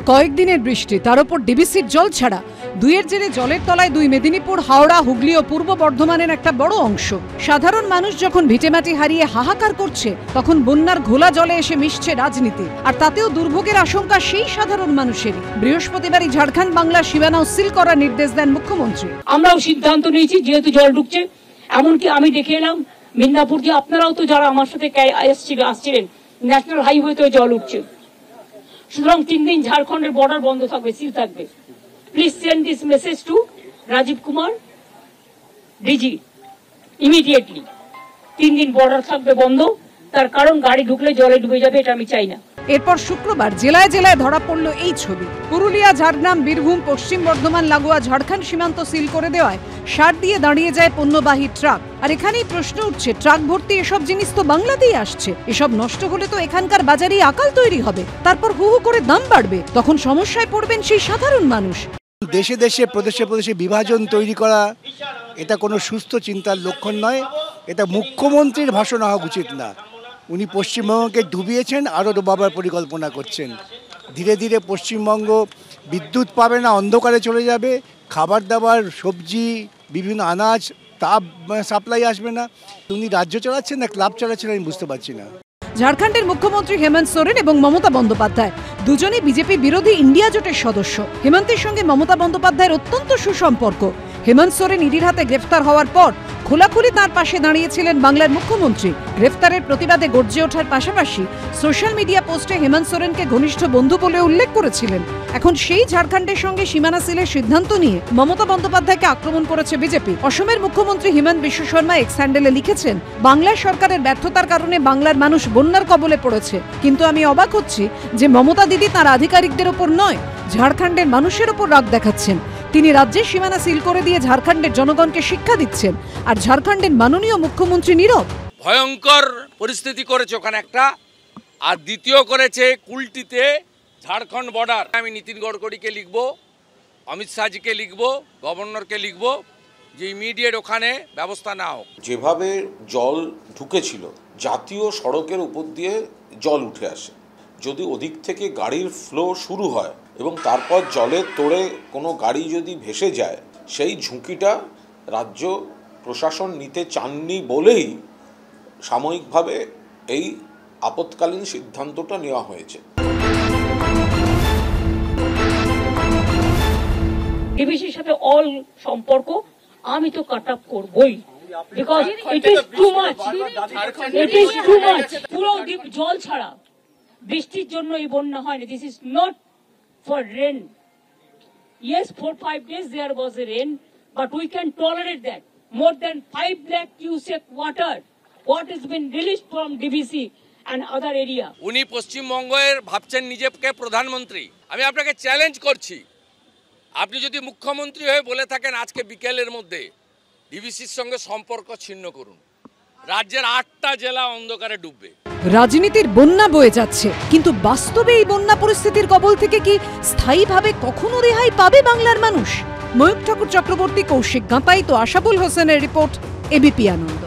কয়েকদিনের বৃষ্টি, তার উপর ডিবিসির জল ছাড়া, দুইয়ের জেরে জলের তলায় দুই মেদিনীপুর, হাওড়া, হুগলি ও পূর্ব বর্ধমানের একটা বড় অংশ। সাধারণ মানুষ যখন ভিটেমাটি হারিয়ে হাহাকার করছে, তখন বন্যার ঘোলা জলে এসে মিশছে রাজনীতি, আর তাতেও দুর্ভোগের আশঙ্কা সেই সাধারণ মানুষেরই। বৃহস্পতিবারই ঝাড়খণ্ড বাংলার সীমানাও সিল করার নির্দেশ দেন মুখ্যমন্ত্রী। আমরাও সিদ্ধান্ত নিয়েছি, যেহেতু জল ঢুকছে, এমনকি আমি দেখে এলাম মিদনাপুর, যে আপনারাও তো যারা আমার সাথে আসছিলেন, ন্যাশনাল হাইওয়েতেও জল উঠছে। সুতরাং 3 দিন ঝাড়খণ্ডের বর্ডার বন্ধ থাকবে, সিল থাকবে। Please send this message to Rajiv Kumar DG immediately. 3 দিন বর্ডার থাকবে বন্ধ, তার কারণ গাড়ি ঢুকলে জলে ডুবে যাবে, এটা আমি চাই না। এরপর শুক্রবার জেলায় জেলায় ধরা পড়ল এই ছবি। পুরুলিয়া, ঝাড়গ্রাম, বীরভূম, পশ্চিম বর্ধমান লাগোয়া ঝাড়খণ্ড সীমান্ত সিল করে দেওয়ায় সার দিয়ে দাঁড়িয়ে যায় পণ্যবাহী ট্রাক। আর এখানেই প্রশ্ন উঠছে, ট্রাক ভর্তি এসব জিনিস তো বাংলাতেই আসছে, এসব নষ্ট হলে তো এখানকার বাজারেই আকাল তৈরি হবে, তারপর হু হু করে দাম বাড়বে, তখন সমস্যায় পড়বেন সেই সাধারণ মানুষ। দেশে দেশে প্রদেশে প্রদেশে বিভাজন তৈরি করা এটা কোনো সুস্থ চিন্তার লক্ষণ নয়। এটা মুখ্যমন্ত্রীর ভাষণ হওয়া উচিত না। উনি পশ্চিমবঙ্গকে ডুবিয়েছেন, আরও ডোবাবার পরিকল্পনা করছেন। ধীরে ধীরে পশ্চিমবঙ্গ বিদ্যুৎ পাবে না, অন্ধকারে চলে যাবে, খাবার দাবার, সবজি, বিভিন্ন আনাজ তা সাপ্লাই আসবে না। উনি রাজ্য চালাচ্ছেন না ক্লাব চালাচ্ছেন, আমি বুঝতে পারছি না। ঝাড়খণ্ডের মুখ্যমন্ত্রী হেমন্ত সোরেন এবং মমতা বন্দ্যোপাধ্যায় দুজনেই বিজেপি বিরোধী ইন্ডিয়া জোটের সদস্য। হেমন্তের সঙ্গে মমতা বন্দ্যোপাধ্যায়ের অত্যন্ত সুসম্পর্ক। হেমন্ত সোরেন ইডির হাতে গ্রেফতার হওয়ার পর খোলাখুলি তাঁর পাশে দাঁড়িয়েছিলেন বাংলার মুখ্যমন্ত্রী। গ্রেফতারের প্রতিবাদে গর্জে ওঠার পাশাপাশি সোশ্যাল মিডিয়া পোস্টে হেমন্ত সোরেনকে ঘনিষ্ঠ বন্ধু বলে উল্লেখ করেছিলেন। এখন সেই ঝাড়খণ্ডের সঙ্গে সীমানা সিলের সিদ্ধান্ত নিয়ে মমতা বন্দ্যোপাধ্যায়কে আক্রমণ করেছে বিজেপি। অসমের মুখ্যমন্ত্রী হিমন্ত বিশ্ব শর্মা এক্স হ্যান্ডেলে লিখেছেন, বাংলার সরকারের ব্যর্থতার কারণে বাংলার মানুষ বন্যার কবলে পড়েছে, কিন্তু আমি অবাক হচ্ছি যে মমতা দিদি তাঁর আধিকারিকদের ওপর নয়, ঝাড়খণ্ডের মানুষের ওপর রাগ দেখাচ্ছেন। তিনি রাজ্যের সীমানা সিল করে দিয়ে ঝাড়খণ্ডের জনগণকে শিক্ষা দিচ্ছেন, আর ঝাড়খণ্ডের মাননীয় মুখ্যমন্ত্রী নীরব। ভয়ঙ্কর পরিস্থিতি করেছে ওখানে একটা, আর দ্বিতীয় করেছে কুলটিতে ঝাড়খণ্ড বর্ডার। আমি নীতিন গডকরিকে লিখবো, অমিত শাহজিকে লিখবো, গভর্নরকে লিখবো যে ইমিডিয়েট ওখানে ব্যবস্থা না হোক। যেভাবে জল ঢুকেছিল, জাতীয় সড়কের উপর দিয়ে জল উঠে আসে, যদি ওদিক থেকে গাড়ির ফ্লো শুরু হয় এবং তারপর জলের তোড়ে কোনো গাড়ি যদি ভেসে যায়, সেই ঝুঁকিটা রাজ্য প্রশাসন নিতে চাননি বলেই সাময়িকভাবে এই আপৎকালীন সিদ্ধান্তটা নেওয়া হয়েছে। ডিবিসির সাথে অল সম্পর্ক আমি তো কাট আপ করবই, because it is too much, it is too much. পুরো দ্বীপ জল ছাড়া বৃষ্টির জন্য এই বন্যা হয়নি। This is not for rain. Yes, 4-5 days there was a rain, but we can tolerate that. More than 5 lakh cubic water, what has been released from DBC and other area. উনি পশ্চিমবঙ্গের ভাবছেন নিজেকে প্রধানমন্ত্রী। আমি আপনাকে চ্যালেঞ্জ করছি, আপনি যদি মুখ্যমন্ত্রী হয়ে বলে থাকেন আজকে বিকেলের মধ্যে ডিবিসির সঙ্গে সম্পর্ক ছিন্ন করুন, রাজ্যের 8টা জেলা অন্ধকারে ডুববে। রাজনীতির বন্যা বয়ে যাচ্ছে, কিন্তু বাস্তবে এই বন্যা পরিস্থিতির কবল থেকে কি স্থায়ীভাবে কখনো রেহাই পাবে বাংলার মানুষ? ময়ূক ঠাকুর চক্রবর্তী, কৌশিক গাঁপাই তো আশাবুল হোসেনের রিপোর্ট, এবিপি আনন্দ।